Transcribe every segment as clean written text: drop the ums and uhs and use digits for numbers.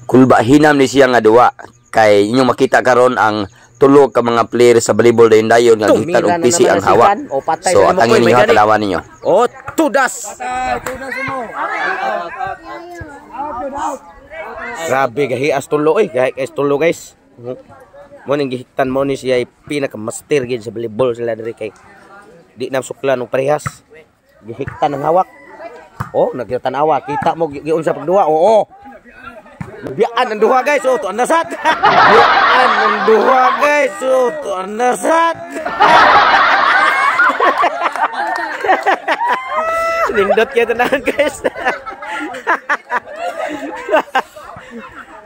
kulba hinam ni siya nga duwa. Kay inyong makita karon ang tulo ka mga player sa volleyball dayon nga gitan og PC ang hawak. So atangin ninyo kalawan ninyo. Oh, tudas. Grabe gahias tulo gahias tulo guys. Mo ning gihiktan mo ni siya pinaka-master gid sa volleyball sila diri kay di na suklan og parehas. Gihiktan ang hawak. Oh, nagtanawa kita mo giun sa pagduha. Oo. Biyaan ang duha guys. Oh, tuan nasat. Biyaan ang duha guys. Oh, tuan nasat. Nindot kaya tanan guys.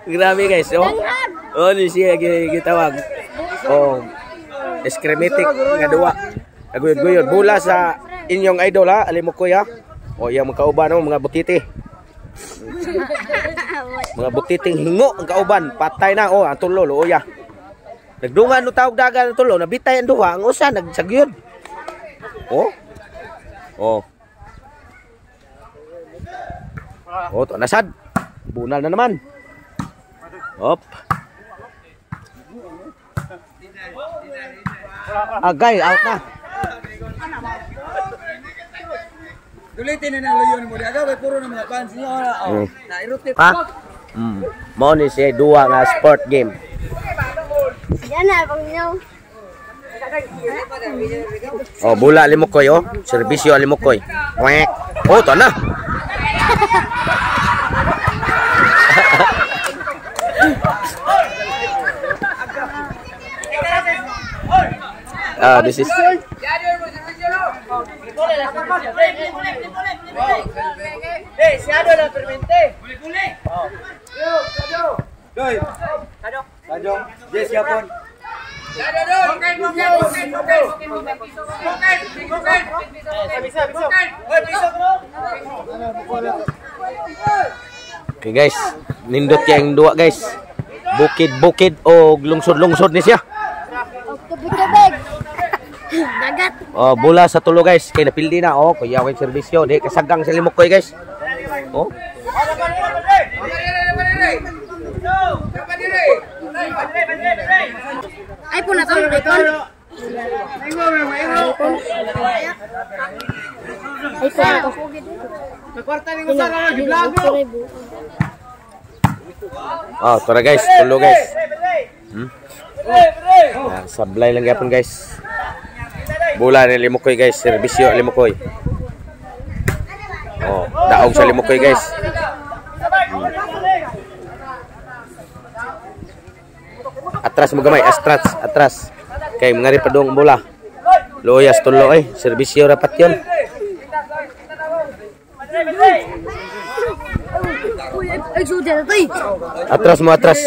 Grabe guys. Oh, ni siya gitawag. Oh, eskrematic nga duha. Aguyod-guyod bola sa inyong idol ha, Alimukoy ha. O yang mga kauban mga butiti. Mga butiting hingo ang kauban, patay na ang tulo luoya. Nagdungan no tawag dagan ang tulo, nabitay ang duha, ang usa nagsagyod. Oh, to nasad. Bunal na naman. Hop. Agay out na. Dulitin na layon mo diaga bay puro na mga fans niyo na i-rotate Mo ni siya duwa nga sport game. Yan na pang niyo. Oh, bola Alimukoy serbisyo Alimukoy. Kwek. Oh, to na. This is siado la permente. Doy. Kado. Yes, yapon. Okay guys, nindot yang dua guys. Bukid-bukid o lungsod-lungsod ni siya. Tubig-tubig. Dagat. Oh, bola sa tulo guys. Kay napildi na kuya kay serbisyo. Di kasagang sa Alimukoy guys. Oh. Ay po na to, iPhone. Oh, tara guys, tulo guys. Sablay lang yapon guys. Bola ni Alimukoy guys, serbisyo Alimukoy. Oh, daog sa Alimukoy guys. Atras mo gamay, atras. Kay mga ripadong bola. Loyas tulo serbisyo rapat yon. Atras mo atras.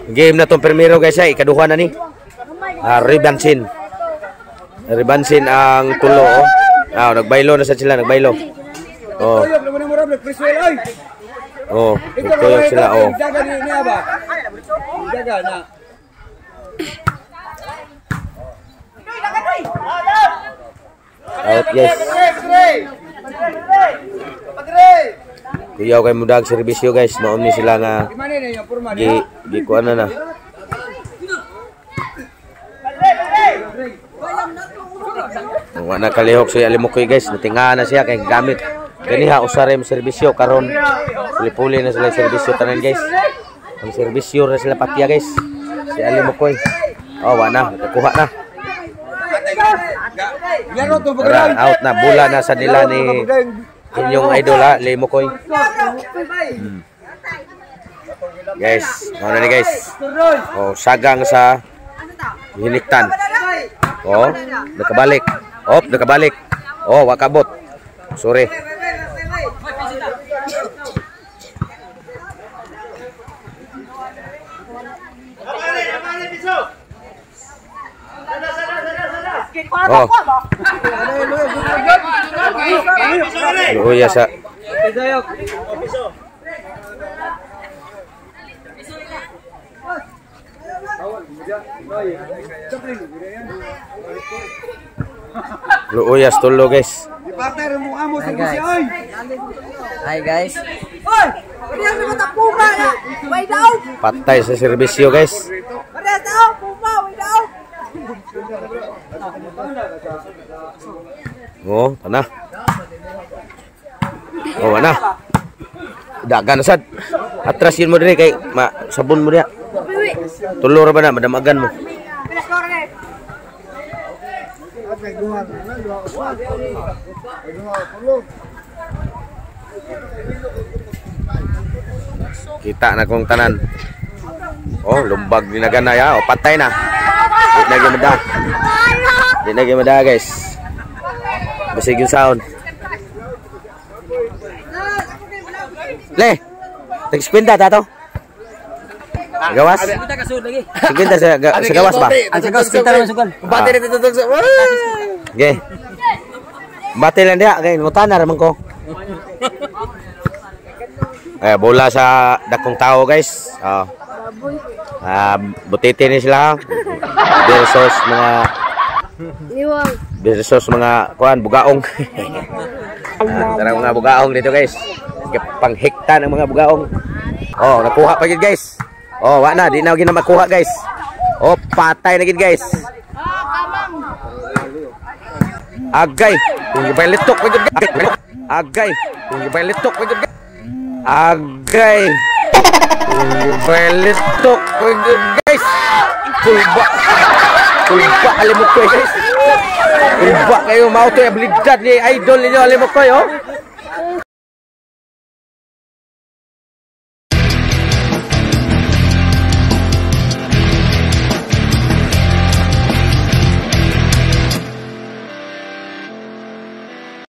Game na tong primero guys ikaduha na ni. Ribansin ang tulo nagbaylo na sa sila, nagbaylo. Nagtuyok sila Jaga na. Out guys. Kuyaw kay mudag serbisyo guys, maom ni sila nga kuan na. Wala kalihok si Alimukoy guys, natingahan na siya kay gamit. Ganiha usarem serbisyo karon. Puli-puli na sila serbisyo tanan guys. Ang serbisyo na sila patya guys. Si Alimukoy. Wala na, nakuha na. Out na, bola na sa nila ni inyong idol Alimukoy. Guys, ano ni guys? Sagang sa hiniktan. Nakabalik. Nakabalik. Wakabot. Sorry. Luya sa. Luuyas tulo guys. Ipatay rin mo amo sa busi, oy! Hi guys. Oy! Kaya naman ta puma na! Way daw! Patay sa serbisyo guys. Kaya daw! Puma! Way daw! Oh, tanah. Oh, mana? Dagan sad. Atras yun mo dire kay sabon mo dia. Tulo ra ba na madamagan mo. Kita na kong tanan. Oh, lumbag din na gana ya. Oh, patay na. Di na gimada guys. Basig yung sound. Le. Tag-kwenta tato. Gawas. Kwenta sa gawas ba? Ang gawas kita naman sugal. Bati rin tututog sa... Okay. Bati lang dia kay ngutana ra man ko. Bola sa dakong tao guys. Butiti ni sila. Versus mga kuan bugaong. Sarang mga bugaong dito guys. Panghikta ng mga bugaong. Oh, nakuha pa gid guys. Oh, wa na, di na gina makuha guys. Oh, patay na gid guys. Agay, kung balitok pa gid. Agay, kung balitok pa gid. Agay. Balitok pa gid guys. Kulba alimok ko guys. Kulba kayo mau to ya habilidad ni idol ninyo alimok ko oh.